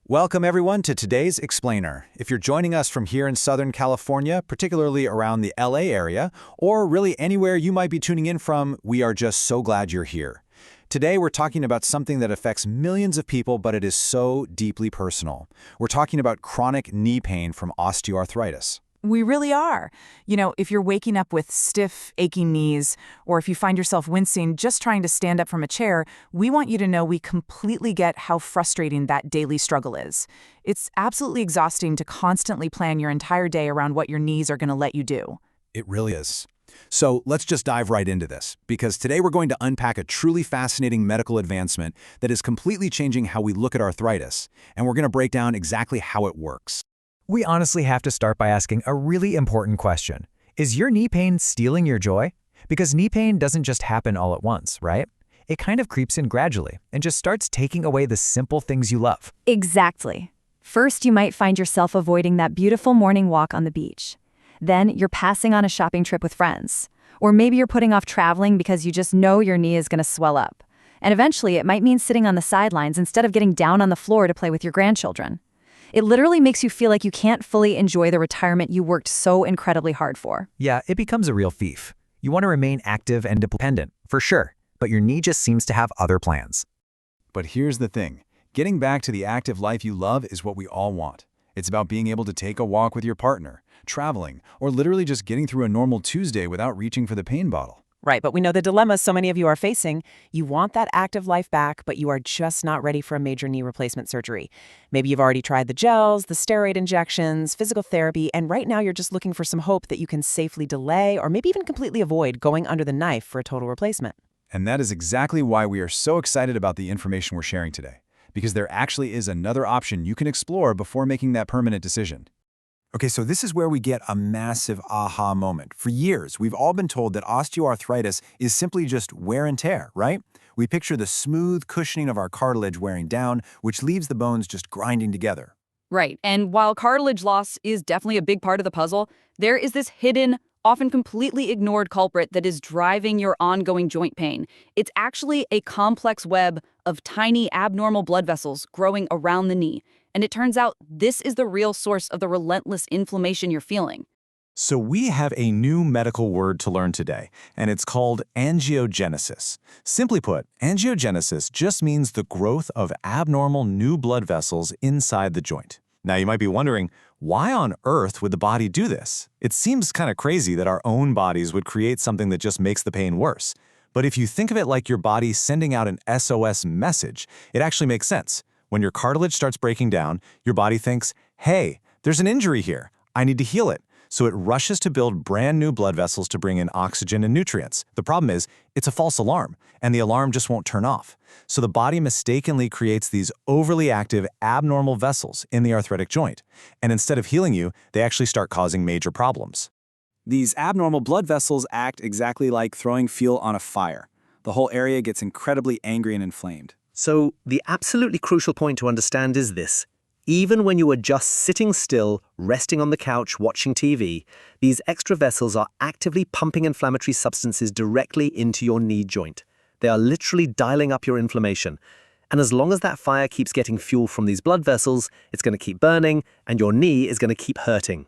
Welcome everyone to today's Explainer. If you're joining us from here in Southern California, particularly around the LA area, or really anywhere you might be tuning in from, we are just so glad you're here. Today we're talking about something that affects millions of people, but it is so deeply personal. We're talking about chronic knee pain from osteoarthritis. We really are. If you're waking up with stiff, aching knees, or if you find yourself wincing just trying to stand up from a chair, we want you to know we completely get how frustrating that daily struggle is. It's absolutely exhausting to constantly plan your entire day around what your knees are going to let you do. It really is. So let's just dive right into this, because today we're going to unpack a truly fascinating medical advancement that is completely changing how we look at arthritis, and we're going to break down exactly how it works. We honestly have to start by asking a really important question. Is your knee pain stealing your joy? Because knee pain doesn't just happen all at once, right? It kind of creeps in gradually and just starts taking away the simple things you love. Exactly. First, you might find yourself avoiding that beautiful morning walk on the beach. Then, you're passing on a shopping trip with friends. Or maybe you're putting off traveling because you just know your knee is going to swell up. And eventually, it might mean sitting on the sidelines instead of getting down on the floor to play with your grandchildren. It literally makes you feel like you can't fully enjoy the retirement you worked so incredibly hard for. Yeah, it becomes a real thief. You want to remain active and independent, for sure, but your knee just seems to have other plans. But here's the thing. Getting back to the active life you love is what we all want. It's about being able to take a walk with your partner, traveling, or literally just getting through a normal Tuesday without reaching for the pain bottle. Right, but we know the dilemmas so many of you are facing. You want that active life back, but you are just not ready for a major knee replacement surgery. Maybe you've already tried the gels, the steroid injections, physical therapy, and right now you're just looking for some hope that you can safely delay or maybe even completely avoid going under the knife for a total replacement. And that is exactly why we are so excited about the information we're sharing today, because there actually is another option you can explore before making that permanent decision. Okay, so this is where we get a massive aha moment. For years, we've all been told that osteoarthritis is simply just wear and tear, right? We picture the smooth cushioning of our cartilage wearing down, which leaves the bones just grinding together. Right, and while cartilage loss is definitely a big part of the puzzle, there is this hidden, often completely ignored culprit that is driving your ongoing joint pain. It's actually a complex web of tiny abnormal blood vessels growing around the knee. And it turns out this is the real source of the relentless inflammation you're feeling. So we have a new medical word to learn today, and it's called angiogenesis. Simply put, angiogenesis just means the growth of abnormal new blood vessels inside the joint. Now you might be wondering, why on earth would the body do this? It seems kind of crazy that our own bodies would create something that just makes the pain worse. But if you think of it like your body sending out an SOS message, it actually makes sense. When your cartilage starts breaking down, your body thinks, hey, there's an injury here. I need to heal it. So it rushes to build brand new blood vessels to bring in oxygen and nutrients. The problem is, it's a false alarm, and the alarm just won't turn off. So the body mistakenly creates these overly active, abnormal vessels in the arthritic joint. And instead of healing you, they actually start causing major problems. These abnormal blood vessels act exactly like throwing fuel on a fire. The whole area gets incredibly angry and inflamed. So the absolutely crucial point to understand is this. Even when you are just sitting still, resting on the couch, watching TV, these extra vessels are actively pumping inflammatory substances directly into your knee joint. They are literally dialing up your inflammation. And as long as that fire keeps getting fuel from these blood vessels, it's going to keep burning, and your knee is going to keep hurting.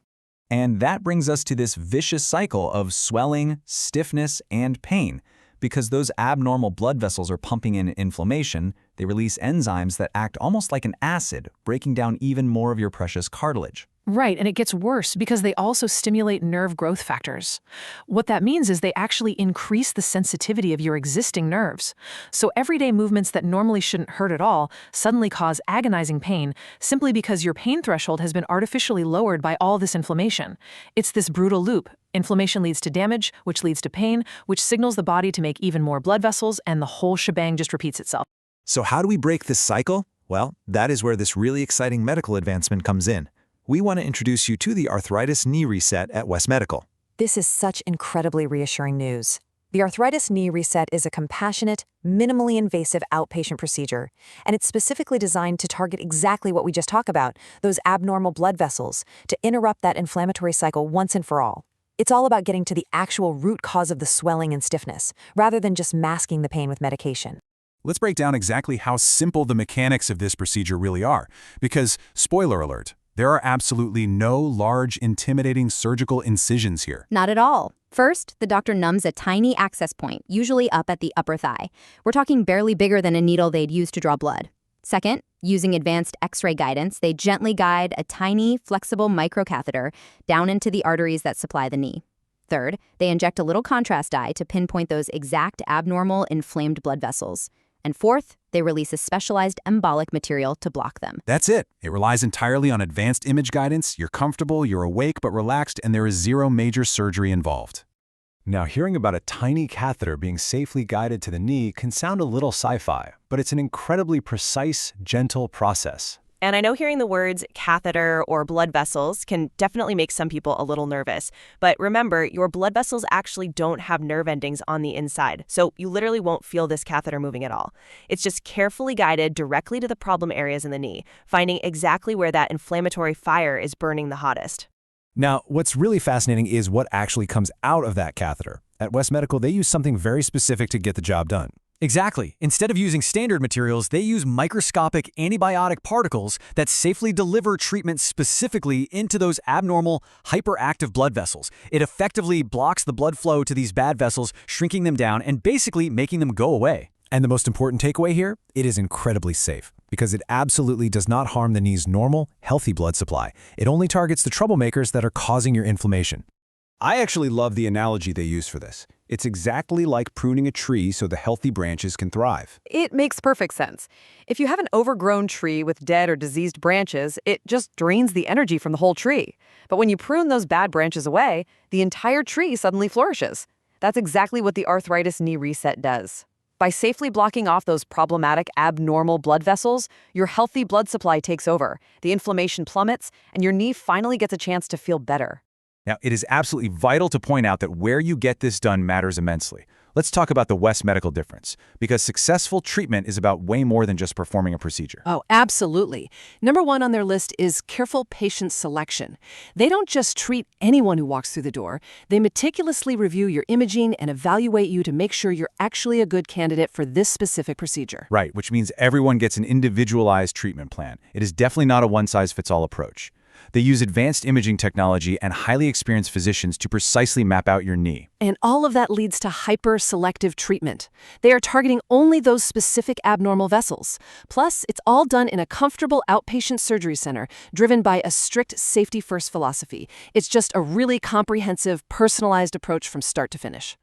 And that brings us to this vicious cycle of swelling, stiffness, and pain. Because those abnormal blood vessels are pumping in inflammation, they release enzymes that act almost like an acid, breaking down even more of your precious cartilage. Right, and it gets worse because they also stimulate nerve growth factors. What that means is they actually increase the sensitivity of your existing nerves. So everyday movements that normally shouldn't hurt at all suddenly cause agonizing pain simply because your pain threshold has been artificially lowered by all this inflammation. It's this brutal loop. Inflammation leads to damage, which leads to pain, which signals the body to make even more blood vessels, and the whole shebang just repeats itself. So how do we break this cycle? Well, that is where this really exciting medical advancement comes in. We want to introduce you to the Arthritis Knee Reset at West Medical. This is such incredibly reassuring news. The Arthritis Knee Reset is a compassionate, minimally invasive outpatient procedure, and it's specifically designed to target exactly what we just talked about, those abnormal blood vessels, to interrupt that inflammatory cycle once and for all. It's all about getting to the actual root cause of the swelling and stiffness, rather than just masking the pain with medication. let's break down exactly how simple the mechanics of this procedure really are. Because, spoiler alert, there are absolutely no large, intimidating surgical incisions here. Not at all. First, the doctor numbs a tiny access point, usually up at the upper thigh. We're talking barely bigger than a needle they'd use to draw blood. Second, using advanced X-ray guidance, they gently guide a tiny, flexible microcatheter down into the arteries that supply the knee. Third, they inject a little contrast dye to pinpoint those exact abnormal, inflamed blood vessels. And fourth, they release a specialized embolic material to block them. That's it. It relies entirely on advanced image guidance. You're comfortable, you're awake but relaxed, and there is zero major surgery involved. Now, hearing about a tiny catheter being safely guided to the knee can sound a little sci-fi, but it's an incredibly precise, gentle process. And I know hearing the words catheter or blood vessels can definitely make some people a little nervous. But remember, your blood vessels actually don't have nerve endings on the inside, so you literally won't feel this catheter moving at all. It's just carefully guided directly to the problem areas in the knee, finding exactly where that inflammatory fire is burning the hottest. Now, what's really fascinating is what actually comes out of that catheter. At West Medical, they use something very specific to get the job done. Exactly. Instead of using standard materials, they use microscopic antibiotic particles that safely deliver treatment specifically into those abnormal, hyperactive blood vessels. It effectively blocks the blood flow to these bad vessels, shrinking them down and basically making them go away. And the most important takeaway here, it is incredibly safe because it absolutely does not harm the knee's normal, healthy blood supply. It only targets the troublemakers that are causing your inflammation. I actually love the analogy they use for this. It's exactly like pruning a tree so the healthy branches can thrive. It makes perfect sense. If you have an overgrown tree with dead or diseased branches, it just drains the energy from the whole tree. But when you prune those bad branches away, the entire tree suddenly flourishes. That's exactly what the Arthritis Knee Reset does. By safely blocking off those problematic, abnormal blood vessels, your healthy blood supply takes over, the inflammation plummets, and your knee finally gets a chance to feel better. Now, it is absolutely vital to point out that where you get this done matters immensely. Let's talk about the West Medical difference, because successful treatment is about way more than just performing a procedure. Oh, absolutely. Number one on their list is careful patient selection. They don't just treat anyone who walks through the door. They meticulously review your imaging and evaluate you to make sure you're actually a good candidate for this specific procedure. Right, which means everyone gets an individualized treatment plan. It is definitely not a one-size-fits-all approach. They use advanced imaging technology and highly experienced physicians to precisely map out your knee. And all of that leads to hyper-selective treatment. They are targeting only those specific abnormal vessels. Plus, it's all done in a comfortable outpatient surgery center, driven by a strict safety-first philosophy. It's just a really comprehensive, personalized approach from start to finish.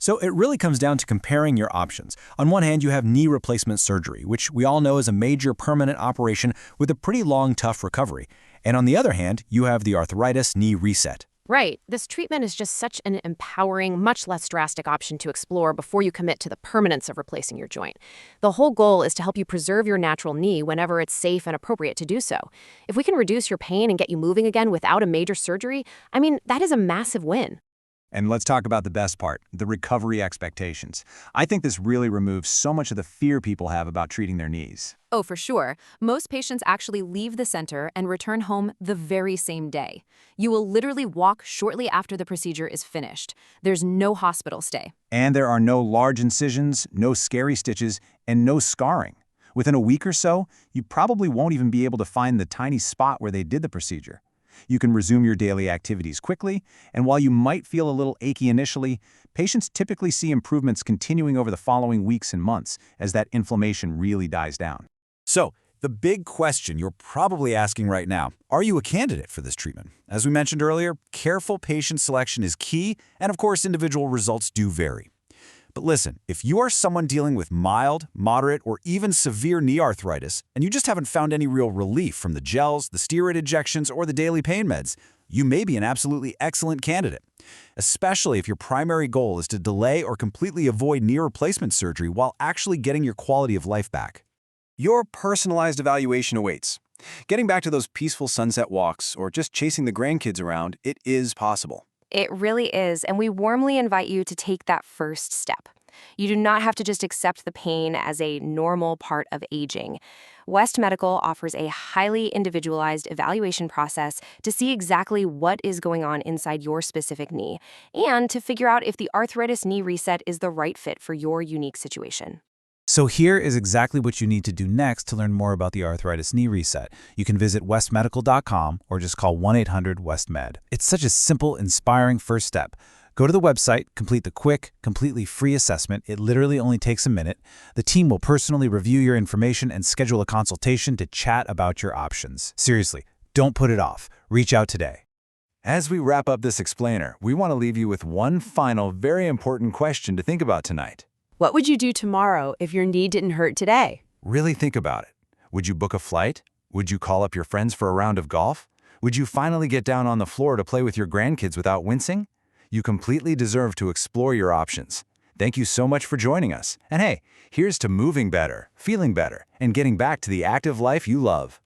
So it really comes down to comparing your options. On one hand, you have knee replacement surgery, which we all know is a major permanent operation with a pretty long, tough recovery. And on the other hand, you have the Arthritis Knee Reset. Right. This treatment is just such an empowering, much less drastic option to explore before you commit to the permanence of replacing your joint. The whole goal is to help you preserve your natural knee whenever it's safe and appropriate to do so. If we can reduce your pain and get you moving again without a major surgery, I mean, that is a massive win. And let's talk about the best part, the recovery expectations. I think this really removes so much of the fear people have about treating their knees. Oh, for sure. Most patients actually leave the center and return home the very same day. You will literally walk shortly after the procedure is finished. There's no hospital stay. And there are no large incisions, no scary stitches, and no scarring. Within a week or so, you probably won't even be able to find the tiny spot where they did the procedure. You can resume your daily activities quickly, and while you might feel a little achy initially, patients typically see improvements continuing over the following weeks and months as that inflammation really dies down. So, the big question you're probably asking right now, are you a candidate for this treatment? As we mentioned earlier, careful patient selection is key, and of course, individual results do vary. But listen, if you are someone dealing with mild, moderate, or even severe knee arthritis, and you just haven't found any real relief from the gels, the steroid injections, or the daily pain meds, you may be an absolutely excellent candidate, especially if your primary goal is to delay or completely avoid knee replacement surgery while actually getting your quality of life back. Your personalized evaluation awaits. Getting back to those peaceful sunset walks or just chasing the grandkids around, it is possible. It really is, and we warmly invite you to take that first step. You do not have to just accept the pain as a normal part of aging. West Medical offers a highly individualized evaluation process to see exactly what is going on inside your specific knee and to figure out if the Arthritis Knee Reset is the right fit for your unique situation. So here is exactly what you need to do next to learn more about the Arthritis Knee Reset. You can visit westmedical.com or just call 1-800-WEST-MED. It's such a simple, inspiring first step. Go to the website, complete the quick, completely free assessment. It literally only takes a minute. The team will personally review your information and schedule a consultation to chat about your options. Seriously, don't put it off. Reach out today. As we wrap up this explainer, we want to leave you with one final, very important question to think about tonight. What would you do tomorrow if your knee didn't hurt today? Really think about it. Would you book a flight? Would you call up your friends for a round of golf? Would you finally get down on the floor to play with your grandkids without wincing? You completely deserve to explore your options. Thank you so much for joining us. And hey, here's to moving better, feeling better, and getting back to the active life you love.